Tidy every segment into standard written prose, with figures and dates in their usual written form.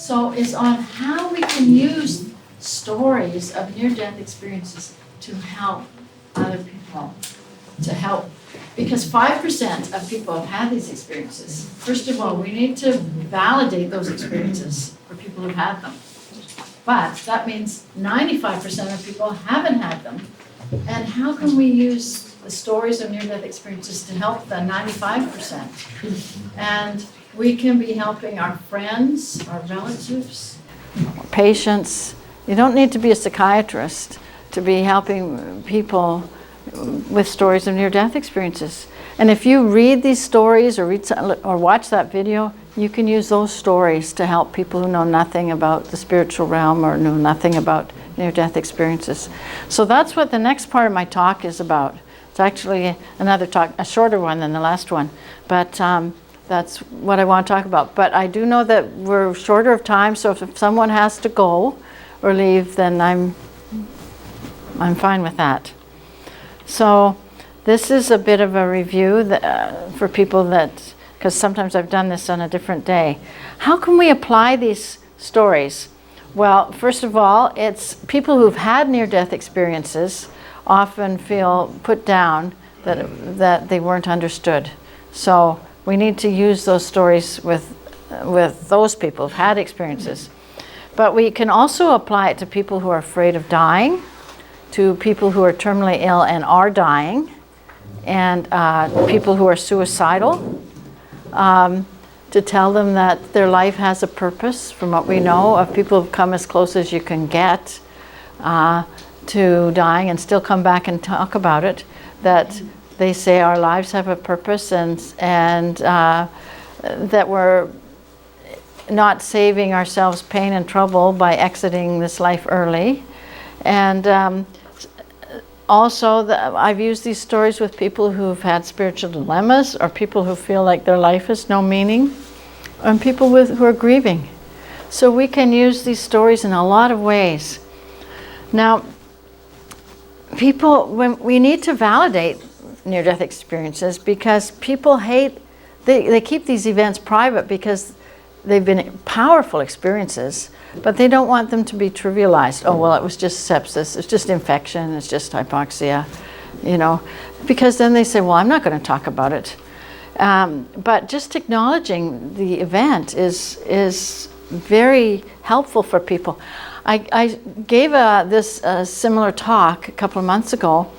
So it's on how we can use stories of near-death experiences to help other people, to help. Because 5% of people have had these experiences. First of all, we need to validate those experiences for people who've had them. But that means 95% of people haven't had them. And how can we use the stories of near-death experiences to help the 95%? And we can be helping our friends, our relatives, patients. You don't need to be a psychiatrist to be helping people with stories of near-death experiences. And if you read these stories or watch that video, you can use those stories to help people who know nothing about the spiritual realm or know nothing about near-death experiences. So that's what the next part of my talk is about. It's actually another talk, a shorter one than the last one, but that's what I want to talk about. But I do know that we're shorter of time, so if someone has to go or leave, then I'm fine with that. So this is a bit of a review that, for people that, because sometimes I've done this on a different day. How can we apply these stories? Well, first of all, it's people who've had near-death experiences often feel put down that they weren't understood. So we need to use those stories with those people who've had experiences. But we can also apply it to people who are afraid of dying, to people who are terminally ill and are dying, and people who are suicidal, to tell them that their life has a purpose. From what we know of people who've come as close as you can get to dying and still come back and talk about it, that they say our lives have a purpose, and that we're not saving ourselves pain and trouble by exiting this life early. And also, I've used these stories with people who've had spiritual dilemmas, or people who feel like their life has no meaning, and people who are grieving. So we can use these stories in a lot of ways. Now, when we need to validate near-death experiences, because people they keep these events private because they've been powerful experiences, but they don't want them to be trivialized. Oh, well, it was just sepsis, it's just infection, it's just hypoxia, because then they say, well, I'm not going to talk about it. But just acknowledging the event is very helpful for people. I gave this similar talk a couple of months ago,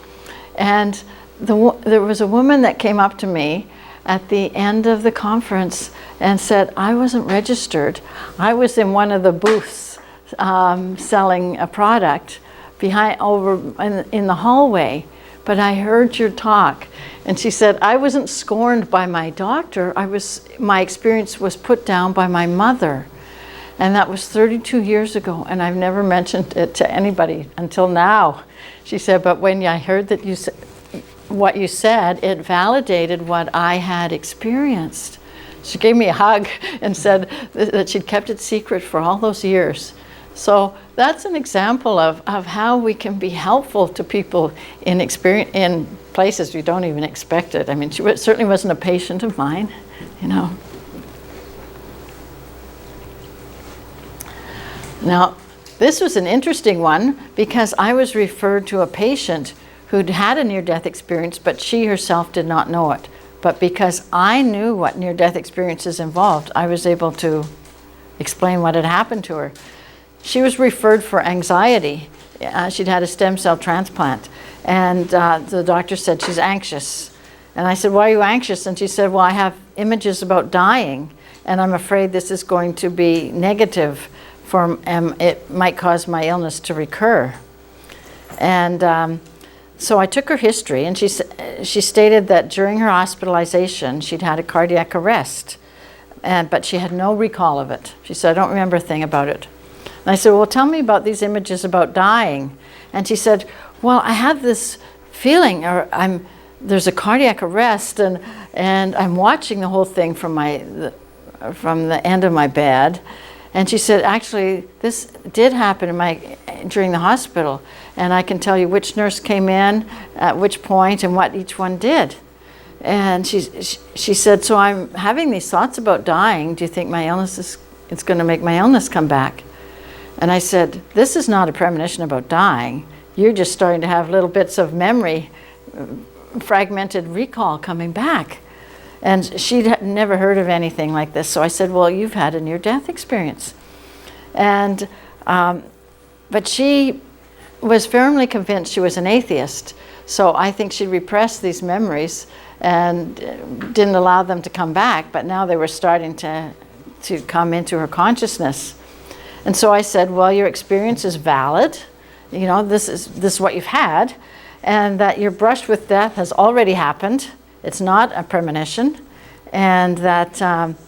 and there was a woman that came up to me at the end of the conference and said, I wasn't registered. I was in one of the booths selling a product over in the hallway, but I heard your talk. And she said, I wasn't scorned by my doctor. My experience was put down by my mother. And that was 32 years ago, and I've never mentioned it to anybody until now. She said, but when I heard that what you said, it validated what I had experienced. She gave me a hug and said that she'd kept it secret for all those years. So that's an example of how we can be helpful to people in places we don't even expect it. I mean, she certainly wasn't a patient of mine, Now, this was an interesting one because I was referred to a patient who'd had a near-death experience, but she herself did not know it. But because I knew what near-death experiences involved, I was able to explain what had happened to her. She was referred for anxiety. She'd had a stem cell transplant, and the doctor said she's anxious. And I said, why are you anxious? And she said, well, I have images about dying, and I'm afraid this is going to be negative. It might cause my illness to recur. And so I took her history, and she stated that during her hospitalization, she'd had a cardiac arrest, but she had no recall of it. She said, I don't remember a thing about it. And I said, well, tell me about these images about dying. And she said, well, I have this feeling, there's a cardiac arrest, and I'm watching the whole thing from the end of my bed. And she said, actually, this did happen during the hospital, and I can tell you which nurse came in, at which point, and what each one did. And she said, so I'm having these thoughts about dying. Do you think my illness it's going to make my illness come back. And I said, this is not a premonition about dying. You're just starting to have little bits of memory, fragmented recall coming back. And she'd never heard of anything like this. So I said, well, you've had a near-death experience. And, but she was firmly convinced she was an atheist. So I think she repressed these memories and didn't allow them to come back. But now they were starting to come into her consciousness. And so I said, well, your experience is valid. You know, this is what you've had. And that your brush with death has already happened. It's not a premonition, and that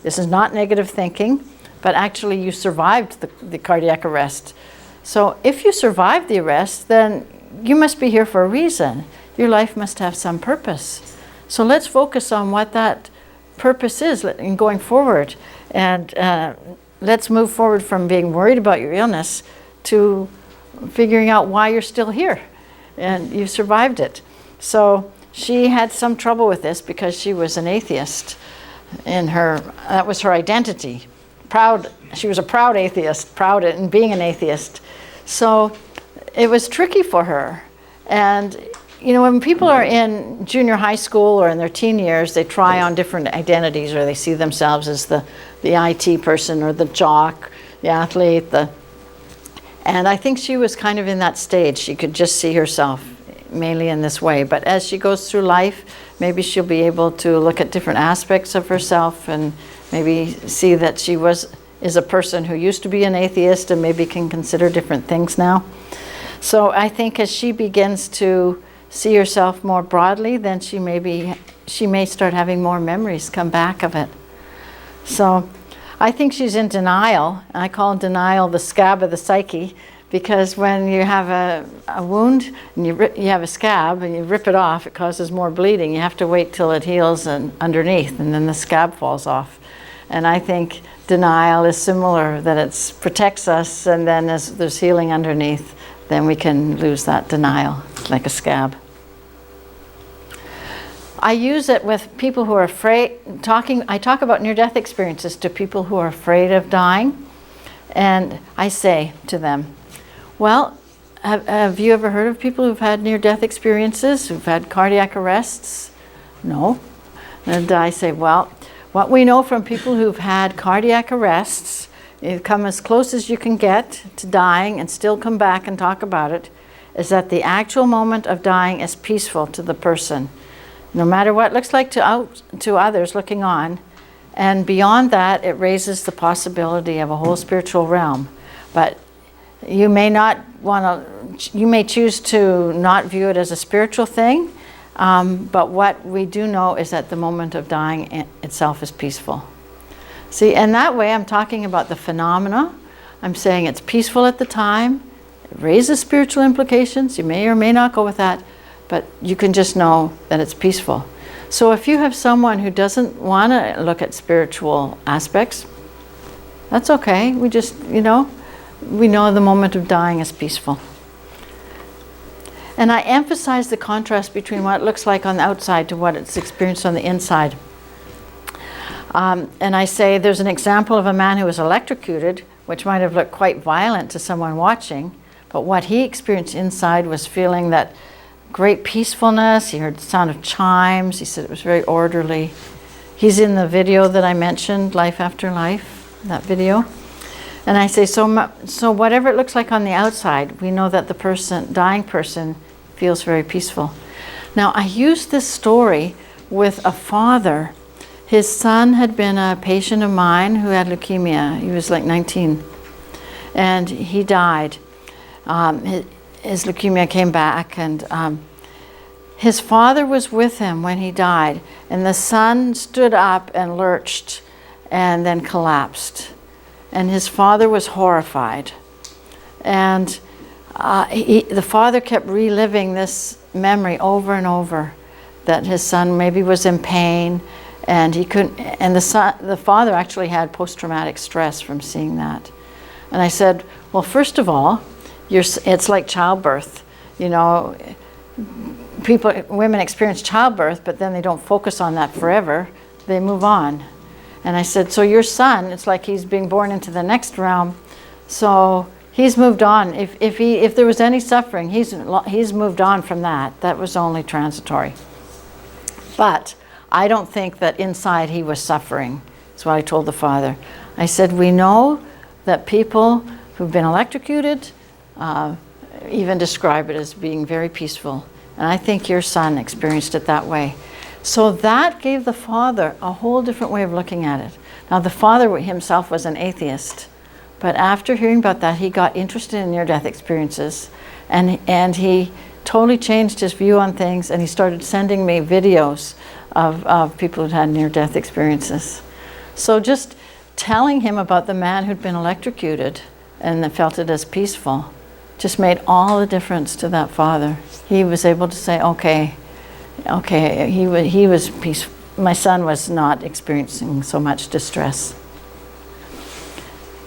this is not negative thinking, but actually you survived the cardiac arrest. So if you survived the arrest, then you must be here for a reason. Your life must have some purpose. So let's focus on what that purpose is in going forward. And let's move forward from being worried about your illness to figuring out why you're still here. And you survived it. So she had some trouble with this because she was an atheist. That was her identity. She was a proud atheist, proud in being an atheist. So it was tricky for her. And you know, when people are in junior high school or in their teen years, they try on different identities, or they see themselves as the IT person or the jock, the athlete, and I think she was kind of in that stage. She could just see herself mainly in this way. But as she goes through life, maybe she'll be able to look at different aspects of herself and maybe see that she is a person who used to be an atheist and maybe can consider different things now. So I think as she begins to see herself more broadly, then she may start having more memories come back of it. So I think she's in denial. I call denial the scab of the psyche, because when you have a wound and you have a scab and you rip it off, it causes more bleeding. You have to wait till it heals and underneath, and then the scab falls off. And I think denial is similar, that it protects us, and then as there's healing underneath, then we can lose that denial, like a scab. I use it with people who are afraid. I talk about near-death experiences to people who are afraid of dying, and I say to them, well, have you ever heard of people who've had near-death experiences, who've had cardiac arrests? No. And I say, well, what we know from people who've had cardiac arrests, you come as close as you can get to dying and still come back and talk about it, is that the actual moment of dying is peaceful to the person, no matter what it looks like to others looking on. And beyond that, it raises the possibility of a whole spiritual realm. But you may choose to not view it as a spiritual thing, but what we do know is that the moment of dying itself is peaceful. See, and that way I'm talking about the phenomena. I'm saying it's peaceful at the time. It raises spiritual implications. You may or may not go with that, but you can just know that it's peaceful. So if you have someone who doesn't want to look at spiritual aspects, that's okay. We just, we know the moment of dying is peaceful. And I emphasize the contrast between what it looks like on the outside to what it's experienced on the inside. And I say there's an example of a man who was electrocuted, which might have looked quite violent to someone watching, but what he experienced inside was feeling that great peacefulness. He heard the sound of chimes. He said it was very orderly. He's in the video that I mentioned, Life After Life, that video. And I say, so whatever it looks like on the outside, we know that the dying person feels very peaceful. Now, I used this story with a father. His son had been a patient of mine who had leukemia. He was like 19, and he died. His leukemia came back, and his father was with him when he died, and the son stood up and lurched and then collapsed. And his father was horrified. And the father kept reliving this memory over and over, that his son maybe was in pain, and he couldn't. And the father actually had post-traumatic stress from seeing that. And I said, well, first of all, it's like childbirth. Women experience childbirth, but then they don't focus on that forever. They move on. And I said, so your son, it's like he's being born into the next realm. So he's moved on. If there was any suffering, he's moved on from that. That was only transitory. But I don't think that inside he was suffering. That's what I told the father. I said, we know that people who've been electrocuted even describe it as being very peaceful. And I think your son experienced it that way. So that gave the father a whole different way of looking at it. Now the father himself was an atheist, but after hearing about that, he got interested in near-death experiences, and he totally changed his view on things, and he started sending me videos of people who'd had near-death experiences. So just telling him about the man who'd been electrocuted and felt it as peaceful just made all the difference to that father. He was able to say, okay, he was peaceful. My son was not experiencing so much distress.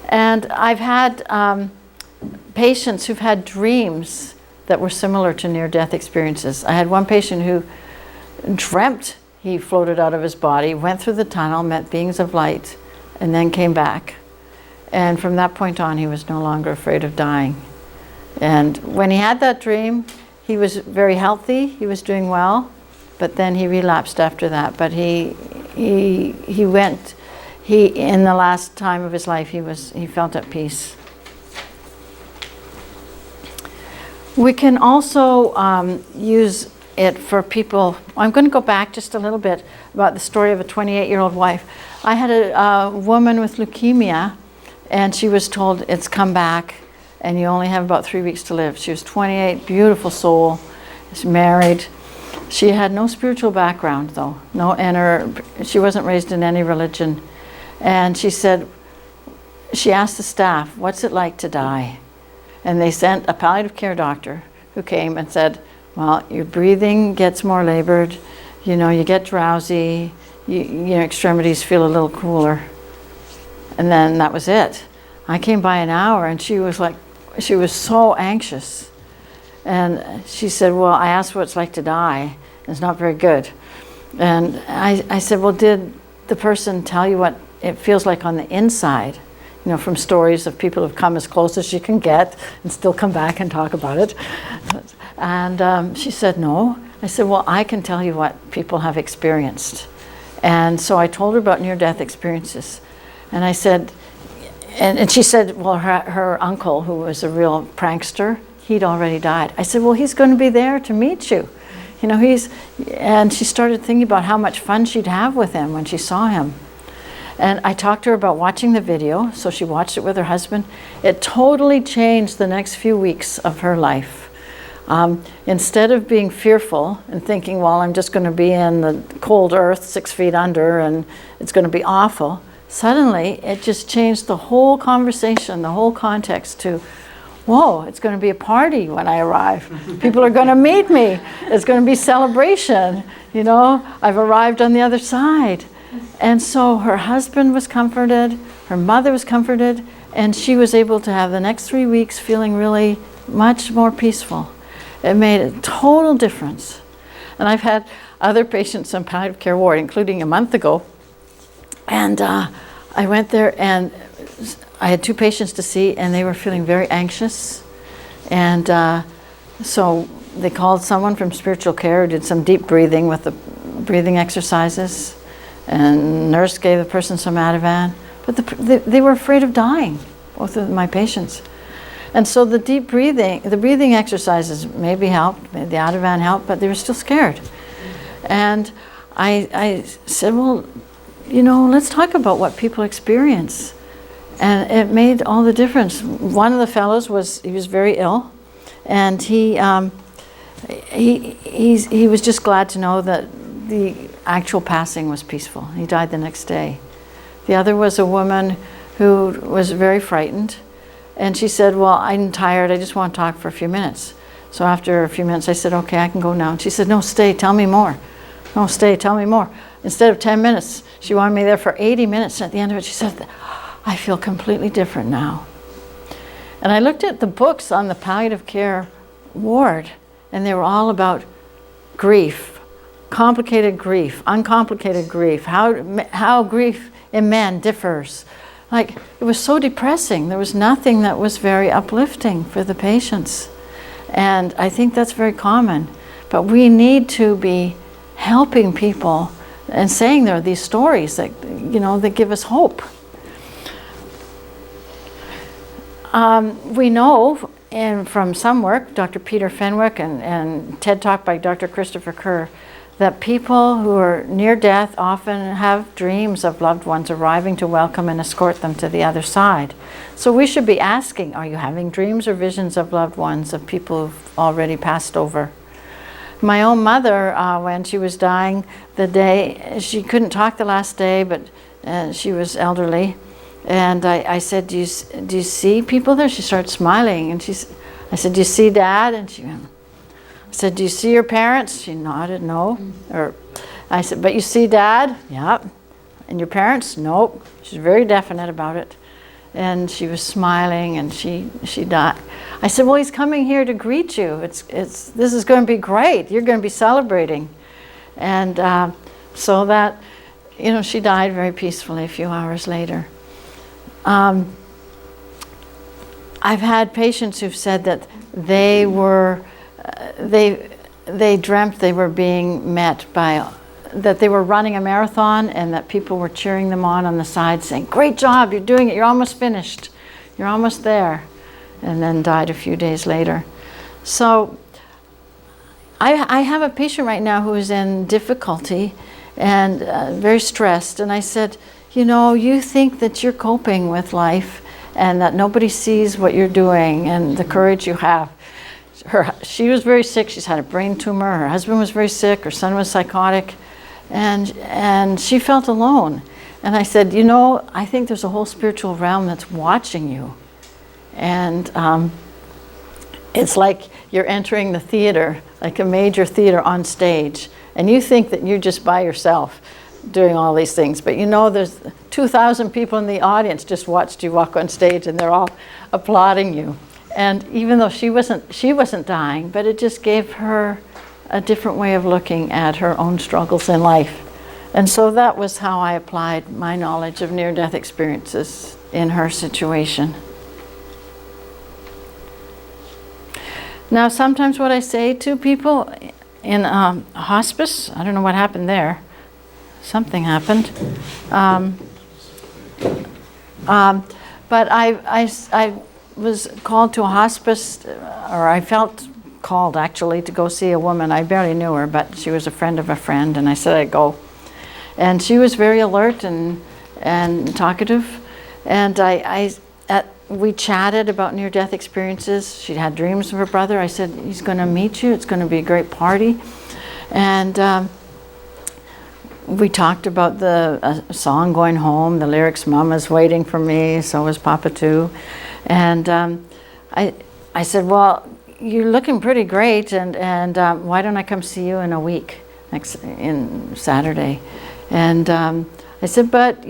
And I've had patients who've had dreams that were similar to near-death experiences. I had one patient who dreamt he floated out of his body, went through the tunnel, met beings of light, and then came back. And from that point on, he was no longer afraid of dying. And when he had that dream, he was very healthy, he was doing well, but then he relapsed after that. But in the last time of his life, he felt at peace. We can also use it for people. I'm going to go back just a little bit about the story of a 28-year-old wife. I had a woman with leukemia, and she was told, it's come back, and you only have about 3 weeks to live. She was 28, beautiful soul, she's married. She had no spiritual background though, she wasn't raised in any religion. And she said, she asked the staff, what's it like to die? And they sent a palliative care doctor who came and said, well, your breathing gets more labored, you get drowsy, your extremities feel a little cooler. And then that was it. I came by an hour and she was so anxious. And she said, well, I asked what it's like to die. It's not very good. And I said, well, did the person tell you what it feels like on the inside? From stories of people who've come as close as you can get and still come back and talk about it. And she said, no. I said, well, I can tell you what people have experienced. And so I told her about near-death experiences. And I said, and she said, well, her uncle, who was a real prankster, he'd already died. I said, well, he's going to be there to meet you. And she started thinking about how much fun she'd have with him when she saw him. And I talked to her about watching the video, so she watched it with her husband. It totally changed the next few weeks of her life. Instead of being fearful and thinking, well, I'm just going to be in the cold earth 6 feet under and it's going to be awful, suddenly it just changed the whole conversation, the whole context to, whoa, it's going to be a party when I arrive. People are going to meet me. It's going to be celebration. I've arrived on the other side. And so her husband was comforted, her mother was comforted, and she was able to have the next 3 weeks feeling really much more peaceful. It made a total difference. And I've had other patients in palliative care ward, including a month ago. And I went there and I had 2 patients to see, and they were feeling very anxious. And so they called someone from spiritual care, did some deep breathing with the breathing exercises. And nurse gave the person some Ativan, but they were afraid of dying, both of my patients. And so the deep breathing, the breathing exercises maybe helped, the Ativan helped, but they were still scared. And I said, well, let's talk about what people experience. And it made all the difference. One of the fellows he was very ill, and he was just glad to know that the actual passing was peaceful. He died the next day. The other was a woman who was very frightened, and she said, well, I'm tired, I just want to talk for a few minutes. So after a few minutes I said, okay, I can go now. And she said, no, stay, tell me more. No, stay, tell me more. Instead of 10 minutes, she wanted me there for 80 minutes. And at the end of it, she said, I feel completely different now. And I looked at the books on the palliative care ward, and they were all about grief. Complicated grief, uncomplicated grief, how grief in men differs. Like, it was so depressing. There was nothing that was very uplifting for the patients. And I think that's very common. But we need to be helping people and saying there are these stories that, that give us hope. We know from some work, Dr. Peter Fenwick and TED Talk by Dr. Christopher Kerr, that people who are near death often have dreams of loved ones arriving to welcome and escort them to the other side. So we should be asking, are you having dreams or visions of loved ones, of people who've already passed over? My own mother, when she was dying the day, she couldn't talk the last day, but she was elderly. And I said, do you see people there? She started smiling. And I said, do you see Dad? And I said, do you see your parents? She nodded, no. Or I said, but you see Dad? Yeah. And your parents? Nope. She's very definite about it. And she was smiling, and she died. I said, well, he's coming here to greet you. This is going to be great. You're going to be celebrating. And so that, she died very peacefully a few hours later. I've had patients who've said that they dreamt they were being met by, that they were running a marathon and that people were cheering them on the side saying, great job, you're doing it, you're almost finished, you're almost there, and then died a few days later. So I have a patient right now who is in difficulty and very stressed, and I said, you think that you're coping with life and that nobody sees what you're doing and the courage you have. She was very sick. She's had a brain tumor. Her husband was very sick. Her son was psychotic. And she felt alone. And I said, I think there's a whole spiritual realm that's watching you. And it's like you're entering the theater, like a major theater on stage. And you think that you're just by yourself doing all these things, but there's 2,000 people in the audience just watched you walk on stage, and they're all applauding you. And even though she wasn't dying, but it just gave her a different way of looking at her own struggles in life. And so that was how I applied my knowledge of near-death experiences in her situation. Now, sometimes what I say to people in hospice, I don't know what happened there. Something happened. But I was called to a hospice, or I felt called actually to go see a woman. I barely knew her, but she was a friend of a friend, and I said I'd go. And she was very alert and talkative. And we chatted about near-death experiences. She had dreams of her brother. I said, he's going to meet you. It's going to be a great party. And we talked about the song Going Home, the lyrics, Mama's waiting for me, so was Papa too. And I said, well, you're looking pretty great, and why don't I come see you in a week, in Saturday? And I said, but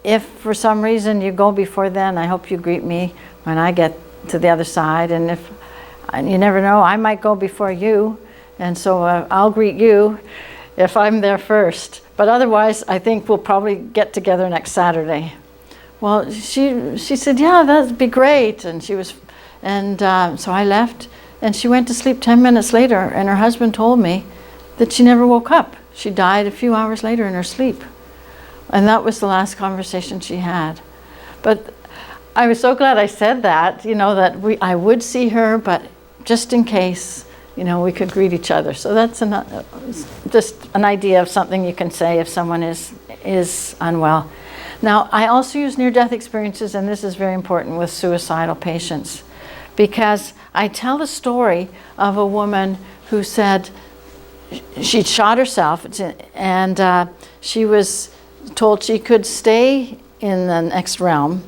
if for some reason you go before then, I hope you greet me when I get to the other side. And if you never know, I might go before you, and so I'll greet you if I'm there first. But otherwise, I think we'll probably get together next Saturday. Well, she said, yeah, that'd be great. And so I left, and she went to sleep 10 minutes later, and her husband told me that she never woke up. She died a few hours later in her sleep. And that was the last conversation she had. But I was so glad I said that, that I would see her, but just in case, we could greet each other. So that's just an idea of something you can say if someone is unwell. Now, I also use near-death experiences, and this is very important with suicidal patients, because I tell the story of a woman who said she'd shot herself, and she was told she could stay in the next realm,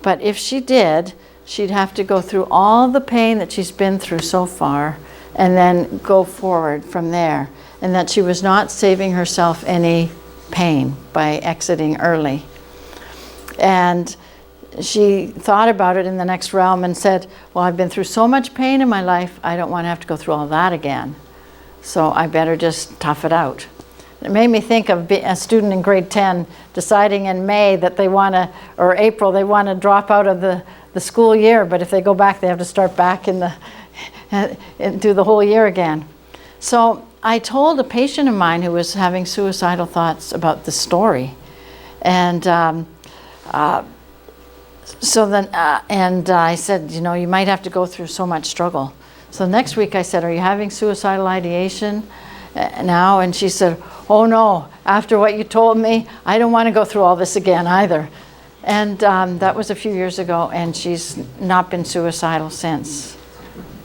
but if she did, she'd have to go through all the pain that she's been through so far and then go forward from there, and that she was not saving herself any pain by exiting early. And she thought about it in the next realm and said, well, I've been through so much pain in my life, I don't want to have to go through all that again. So I better just tough it out. It made me think of a student in grade 10 deciding in May that they want to, or April, they want to drop out of the school year, but if they go back, they have to start back and do the whole year again. So I told a patient of mine who was having suicidal thoughts about the story. And I said, you know, you might have to go through so much struggle. So next week I said, are you having suicidal ideation now? And she said, oh no, after what you told me, I don't want to go through all this again either. And that was a few years ago, and she's not been suicidal since.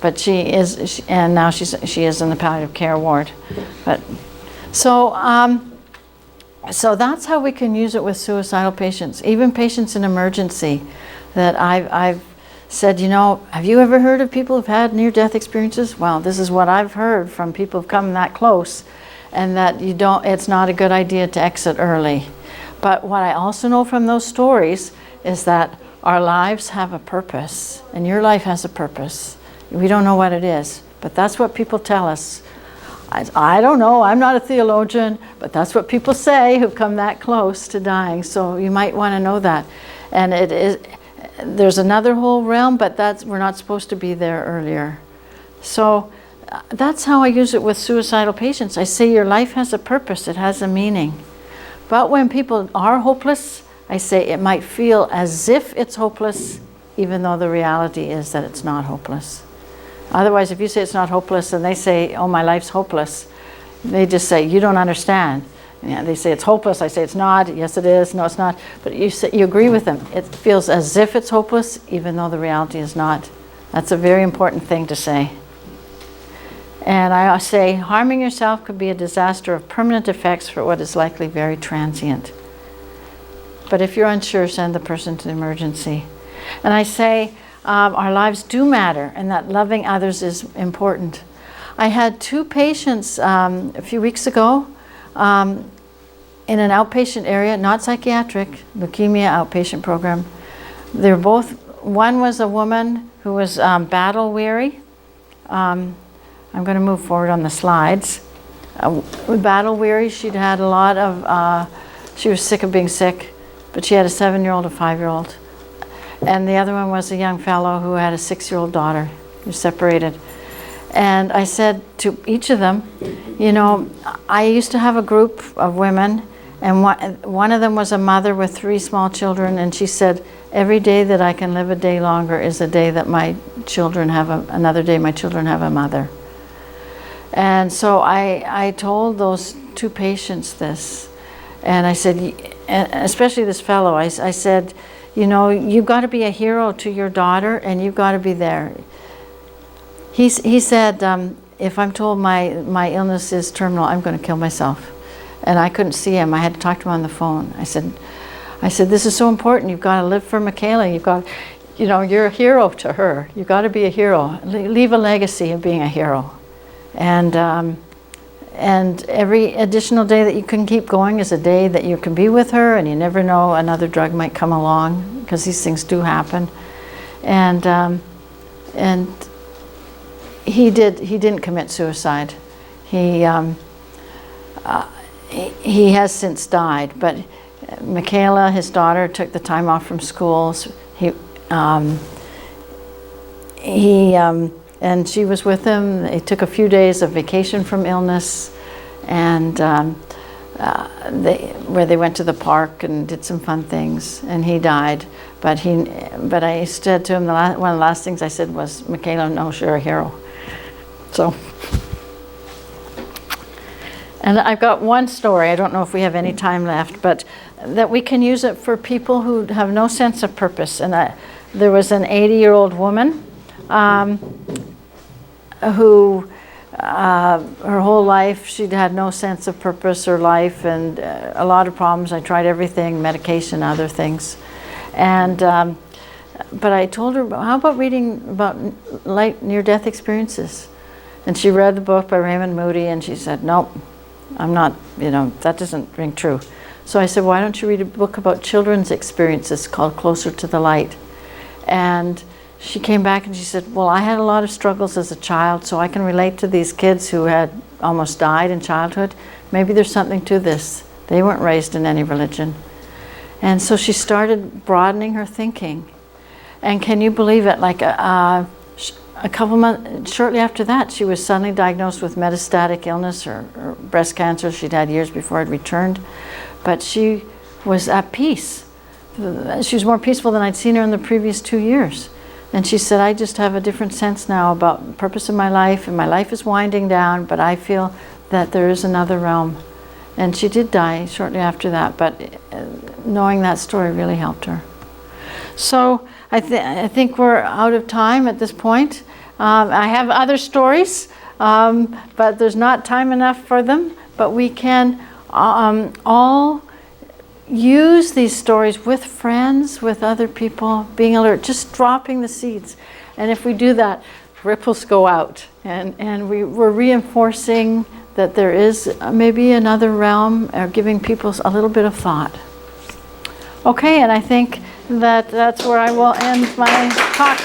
But she is, and now she is in the palliative care ward. But so that's how we can use it with suicidal patients, even patients in emergency. That I've said, you know, have you ever heard of people who've had near-death experiences? Well, this is what I've heard from people who've come that close, and that it's not a good idea to exit early. But what I also know from those stories is that our lives have a purpose, and your life has a purpose. We don't know what it is, but that's what people tell us. I don't know, I'm not a theologian, but that's what people say who've come that close to dying, so you might want to know that. And there's another whole realm, but we're not supposed to be there earlier. So that's how I use it with suicidal patients. I say your life has a purpose, it has a meaning. But when people are hopeless, I say it might feel as if it's hopeless, even though the reality is that it's not hopeless. Otherwise, if you say it's not hopeless and they say, oh, my life's hopeless, they just say, you don't understand. Yeah, they say it's hopeless, I say it's not, yes it is, no it's not. But you agree with them. It feels as if it's hopeless, even though the reality is not. That's a very important thing to say. And I say, harming yourself could be a disaster of permanent effects for what is likely very transient. But if you're unsure, send the person to the emergency. And I say, our lives do matter, and that loving others is important. I had two patients a few weeks ago in an outpatient area, not psychiatric, leukemia outpatient program. They're both, one was a woman who was battle weary. I'm going to move forward on the slides. Battle weary, she'd had a lot of, she was sick of being sick, but she had a 7-year-old, a 5-year-old. And the other one was a young fellow who had a 6-year-old daughter who was separated. And I said to each of them, you know, I used to have a group of women, and one of them was a mother with 3 small children, and she said, every day that I can live a day longer is a day that my children have another day my children have a mother. And so I told those 2 patients this, and I said, especially this fellow, I said, you know, you've got to be a hero to your daughter, and you've got to be there. He said, if I'm told my illness is terminal, I'm going to kill myself. And I couldn't see him. I had to talk to him on the phone. I said, this is so important. You've got to live for Michaela. You've got, you know, you're a hero to her. You've got to be a hero. Leave a legacy of being a hero. And every additional day that you can keep going is a day that you can be with her, and you never know, another drug might come along, because these things do happen. And he didn't commit suicide. He has since died, but Michaela, his daughter, took the time off from school. And she was with him. They took a few days of vacation from illness, and where they went to the park and did some fun things, and he died. But I said to him, one of the last things I said was, Michaela knows you're a hero. So, and I've got one story, I don't know if we have any time left, but that we can use it for people who have no sense of purpose. And there was an 80-year-old woman who her whole life she'd had no sense of purpose or life, and a lot of problems. I tried everything, medication, other things. And but I told her, how about reading about light near-death experiences? And she read the book by Raymond Moody, and she said, nope, I'm not, you know, that doesn't ring true. So I said, why don't you read a book about children's experiences called Closer to the Light? And she came back and she said, well, I had a lot of struggles as a child, so I can relate to these kids who had almost died in childhood, maybe there's something to this. They weren't raised in any religion. And so she started broadening her thinking. And can you believe it? Like a couple months, shortly after that, she was suddenly diagnosed with metastatic illness or breast cancer. She'd had years before it returned. But she was at peace. She was more peaceful than I'd seen her in the previous 2 years. And she said, I just have a different sense now about the purpose of my life, and my life is winding down, but I feel that there is another realm. And she did die shortly after that, but knowing that story really helped her. So I think we're out of time at this point. I have other stories, but there's not time enough for them. But we can all use these stories with friends, with other people, being alert, just dropping the seeds. And if we do that, ripples go out. And we're reinforcing that there is maybe another realm, or giving people a little bit of thought. Okay, and I think that that's where I will end my talk.